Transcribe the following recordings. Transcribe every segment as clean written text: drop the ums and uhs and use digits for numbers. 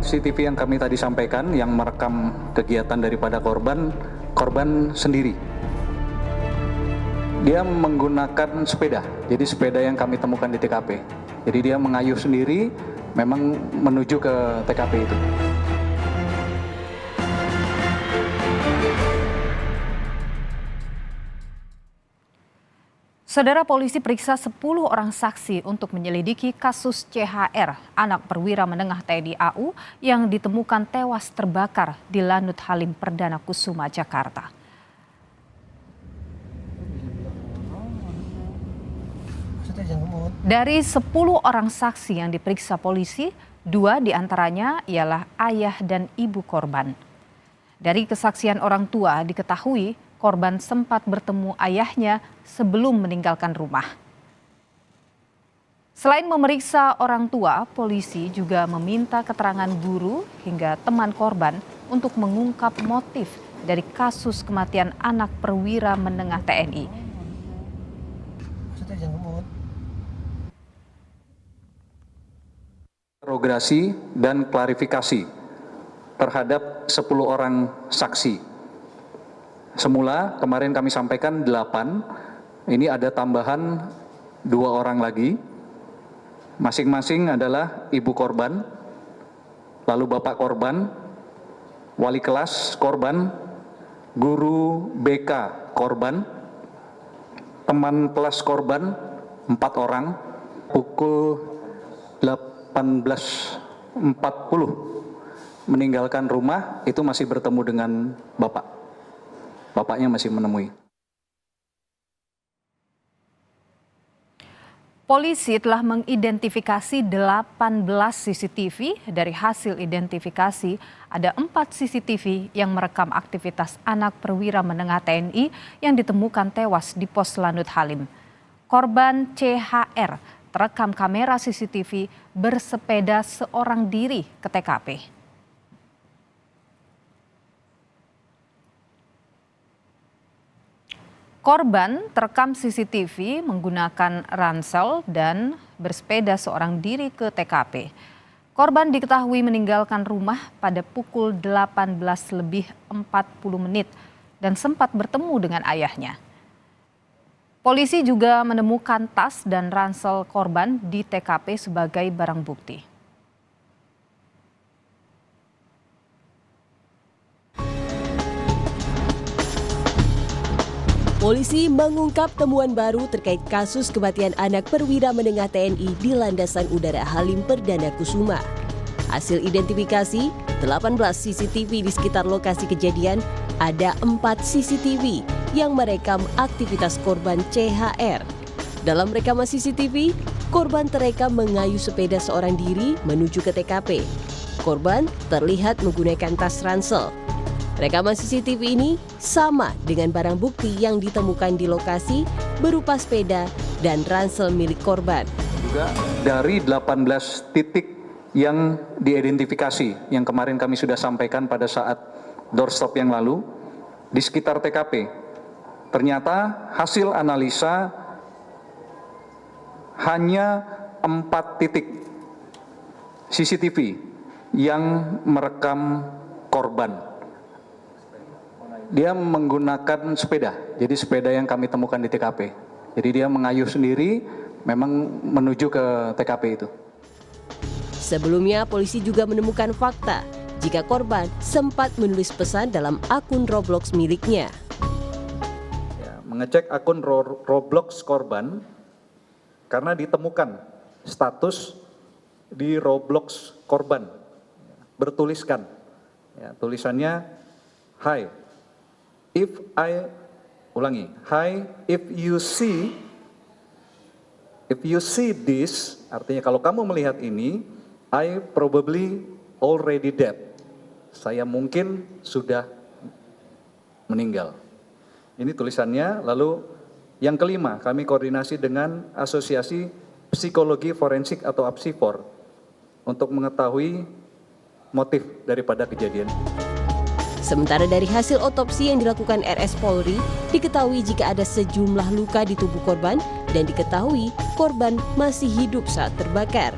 CCTV yang kami tadi sampaikan yang merekam kegiatan daripada korban sendiri. Dia menggunakan sepeda, jadi sepeda yang kami temukan di TKP. Jadi dia mengayuh sendiri, memang menuju ke TKP itu. Saudara, polisi periksa 10 orang saksi untuk menyelidiki kasus CHR, anak perwira menengah TNI AU yang ditemukan tewas terbakar di Lanut Halim Perdana Kusuma, Jakarta. Dari 10 orang saksi yang diperiksa polisi, 2 diantaranya ialah ayah dan ibu korban. Dari kesaksian orang tua diketahui korban sempat bertemu ayahnya sebelum meninggalkan rumah. Selain memeriksa orang tua, polisi juga meminta keterangan guru hingga teman korban untuk mengungkap motif dari kasus kematian anak perwira menengah TNI. Interogasi dan klarifikasi terhadap 10 orang saksi. Semula kemarin kami sampaikan 8, ini ada tambahan 2 orang lagi. Masing-masing adalah ibu korban, lalu bapak korban, wali kelas korban, guru BK korban, teman kelas korban 4 orang. Pukul 18.40 meninggalkan rumah, itu masih bertemu dengan bapaknya masih menemui. Polisi telah mengidentifikasi 18 CCTV. Dari hasil identifikasi, ada 4 CCTV yang merekam aktivitas anak perwira menengah TNI yang ditemukan tewas di pos Lanut Halim. Korban CHR terekam kamera CCTV bersepeda seorang diri ke TKP. Korban terekam CCTV menggunakan ransel dan bersepeda seorang diri ke TKP. Korban diketahui meninggalkan rumah pada pukul 18.40 dan sempat bertemu dengan ayahnya. Polisi juga menemukan tas dan ransel korban di TKP sebagai barang bukti. Polisi mengungkap temuan baru terkait kasus kematian anak perwira menengah TNI di Landasan Udara Halim Perdana Kusuma. Hasil identifikasi 18 CCTV di sekitar lokasi kejadian, ada 4 CCTV yang merekam aktivitas korban CHR. Dalam rekaman CCTV, korban terekam mengayuh sepeda seorang diri menuju ke TKP. Korban terlihat menggunakan tas ransel. Rekaman CCTV ini sama dengan barang bukti yang ditemukan di lokasi berupa sepeda dan ransel milik korban. Juga dari 18 titik yang diidentifikasi, yang kemarin kami sudah sampaikan pada saat doorstop yang lalu, di sekitar TKP, ternyata hasil analisa hanya 4 titik CCTV yang merekam korban. Dia menggunakan sepeda, jadi sepeda yang kami temukan di TKP. Jadi dia mengayuh sendiri, memang menuju ke TKP itu. Sebelumnya, polisi juga menemukan fakta jika korban sempat menulis pesan dalam akun Roblox miliknya. Mengecek akun Roblox korban karena ditemukan status di Roblox korban bertuliskan, tulisannya hi, if you see this, artinya kalau kamu melihat ini, I probably already dead. Saya mungkin sudah meninggal. Ini tulisannya. Lalu yang kelima, kami koordinasi dengan Asosiasi Psikologi Forensik atau APSIFOR untuk mengetahui motif daripada kejadian. Sementara dari hasil otopsi yang dilakukan RS Polri, diketahui jika ada sejumlah luka di tubuh korban dan diketahui korban masih hidup saat terbakar.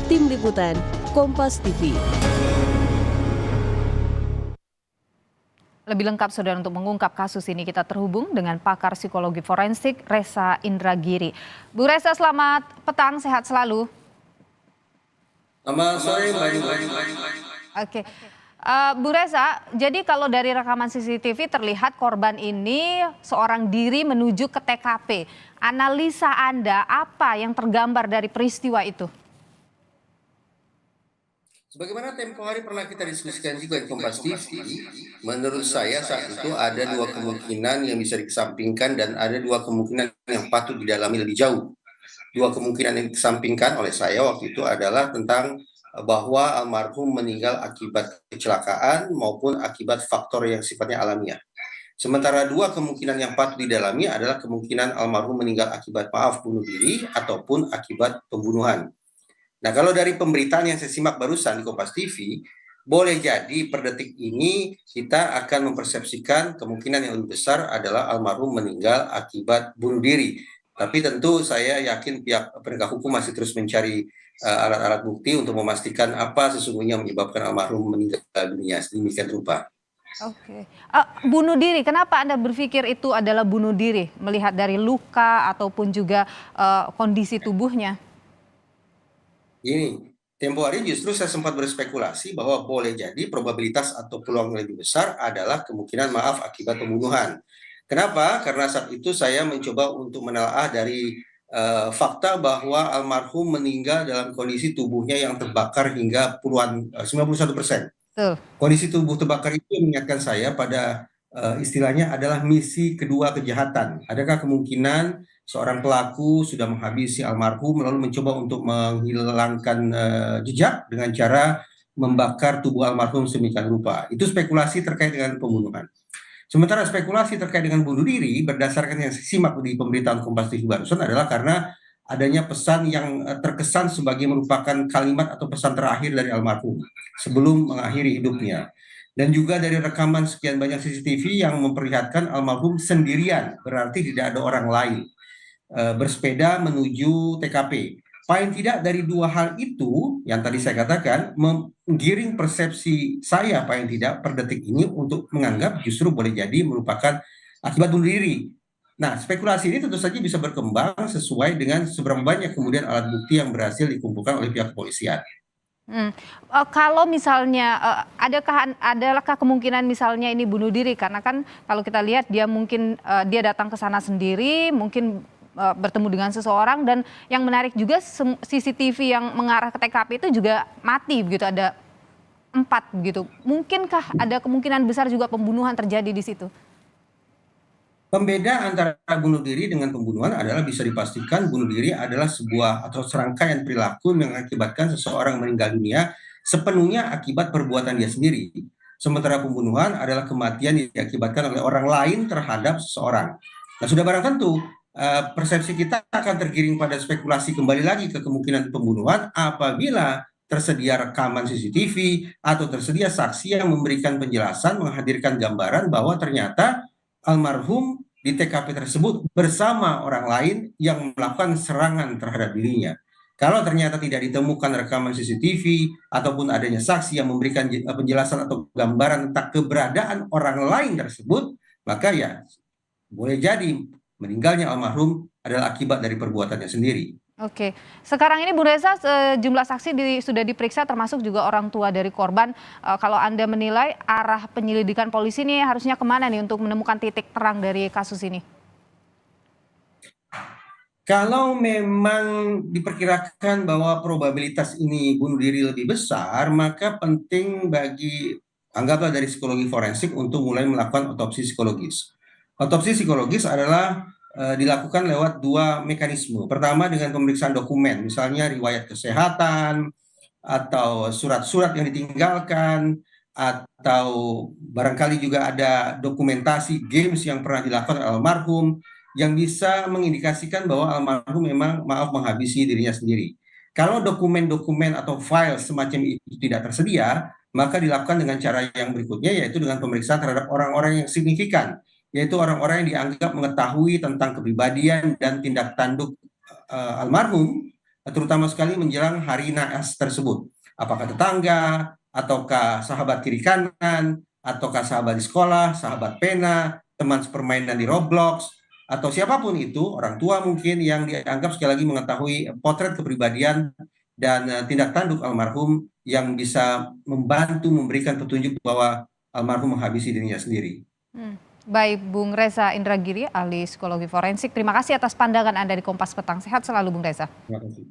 Tim Liputan, Kompas TV. Lebih lengkap saudara untuk mengungkap kasus ini kita terhubung dengan pakar psikologi forensik Reza Indragiri. Bu Reza, selamat petang, sehat selalu. Selamat sore Mbak Yu. Oke. Bu Reza, jadi kalau dari rekaman CCTV terlihat korban ini seorang diri menuju ke TKP. Analisa Anda, apa yang tergambar dari peristiwa itu? Sebagaimana tempo hari pernah kita diskusikan juga di Kompas TV, menurut saya saat itu ada dua kemungkinan yang bisa dikesampingkan dan ada dua kemungkinan yang patut didalami lebih jauh. Dua kemungkinan yang dikesampingkan oleh saya waktu itu adalah tentang bahwa almarhum meninggal akibat kecelakaan maupun akibat faktor yang sifatnya alamiah. Sementara dua kemungkinan yang patut didalami adalah kemungkinan almarhum meninggal akibat bunuh diri ataupun akibat pembunuhan. Nah, kalau dari pemberitaan yang saya simak barusan di Kompas TV, boleh jadi per detik ini kita akan mempersepsikan kemungkinan yang lebih besar adalah almarhum meninggal akibat bunuh diri. Tapi tentu saya yakin pihak penegak hukum masih terus mencari alat-alat bukti untuk memastikan apa sesungguhnya menyebabkan almarhum meninggal dunia sedemikian rupa. Oke. Bunuh diri, kenapa Anda berpikir itu adalah bunuh diri? Melihat dari luka ataupun juga kondisi tubuhnya? Ini tempo hari justru saya sempat berspekulasi bahwa boleh jadi probabilitas atau peluang yang lebih besar adalah kemungkinan akibat pembunuhan. Kenapa? Karena saat itu saya mencoba untuk menelaah dari fakta bahwa almarhum meninggal dalam kondisi tubuhnya yang terbakar hingga 91%. Kondisi tubuh terbakar itu mengingatkan saya pada istilahnya adalah misi kedua kejahatan. Adakah kemungkinan seorang pelaku sudah menghabisi almarhum lalu mencoba untuk menghilangkan jejak dengan cara membakar tubuh almarhum sedemikian rupa? Itu spekulasi terkait dengan pembunuhan. Sementara spekulasi terkait dengan bunuh diri berdasarkan yang simak di pemberitaan Kompas TV barusan adalah karena adanya pesan yang terkesan sebagai merupakan kalimat atau pesan terakhir dari almarhum sebelum mengakhiri hidupnya. Dan juga dari rekaman sekian banyak CCTV yang memperlihatkan almarhum sendirian, berarti tidak ada orang lain, bersepeda menuju TKP. Paling tidak dari dua hal itu yang tadi saya katakan menggiring persepsi saya paling tidak per detik ini untuk menganggap justru boleh jadi merupakan akibat bunuh diri. Nah, spekulasi ini tentu saja bisa berkembang sesuai dengan seberapa banyak kemudian alat bukti yang berhasil dikumpulkan oleh pihak kepolisian. Kalau misalnya adakah kemungkinan misalnya ini bunuh diri, karena kan kalau kita lihat dia mungkin dia datang ke sana sendiri, mungkin bertemu dengan seseorang, dan yang menarik juga CCTV yang mengarah ke TKP itu juga mati begitu, ada 4 begitu. Mungkinkah ada kemungkinan besar juga pembunuhan terjadi di situ? Pembeda antara bunuh diri dengan pembunuhan adalah bisa dipastikan bunuh diri adalah sebuah atau serangkaian perilaku yang mengakibatkan seseorang meninggal dunia sepenuhnya akibat perbuatan dia sendiri. Sementara pembunuhan adalah kematian yang diakibatkan oleh orang lain terhadap seseorang. Nah, sudah barang tentu persepsi kita akan tergiring pada spekulasi kembali lagi ke kemungkinan pembunuhan apabila tersedia rekaman CCTV atau tersedia saksi yang memberikan penjelasan, menghadirkan gambaran bahwa ternyata almarhum di TKP tersebut bersama orang lain yang melakukan serangan terhadap dirinya. Kalau ternyata tidak ditemukan rekaman CCTV ataupun adanya saksi yang memberikan penjelasan atau gambaran tentang keberadaan orang lain tersebut, maka ya boleh jadi meninggalnya almarhum adalah akibat dari perbuatannya sendiri. Oke, sekarang ini Bu Reza, sejumlah saksi sudah diperiksa termasuk juga orang tua dari korban. Kalau Anda menilai arah penyelidikan polisi ini harusnya kemana nih untuk menemukan titik terang dari kasus ini? Kalau memang diperkirakan bahwa probabilitas ini bunuh diri lebih besar, maka penting bagi, anggaplah dari psikologi forensik, untuk mulai melakukan otopsi psikologis. Otopsi psikologis adalah dilakukan lewat dua mekanisme. Pertama dengan pemeriksaan dokumen, misalnya riwayat kesehatan, atau surat-surat yang ditinggalkan, atau barangkali juga ada dokumentasi games yang pernah dilakukan oleh almarhum, yang bisa mengindikasikan bahwa almarhum memang menghabisi dirinya sendiri. Kalau dokumen-dokumen atau file semacam itu tidak tersedia, maka dilakukan dengan cara yang berikutnya, yaitu dengan pemeriksaan terhadap orang-orang yang signifikan, yaitu orang-orang yang dianggap mengetahui tentang kepribadian dan tindak tanduk almarhum, terutama sekali menjelang hari naas tersebut. Apakah tetangga, ataukah sahabat kiri kanan, ataukah sahabat di sekolah, sahabat pena, teman sepermainan di Roblox, atau siapapun itu, orang tua mungkin yang dianggap sekali lagi mengetahui potret kepribadian dan tindak tanduk almarhum yang bisa membantu memberikan petunjuk bahwa almarhum menghabisi dirinya sendiri. Baik, Bung Reza Indragiri, ahli psikologi forensik. Terima kasih atas pandangan Anda di Kompas Petang. Sehat selalu, Bung Reza. Terima kasih.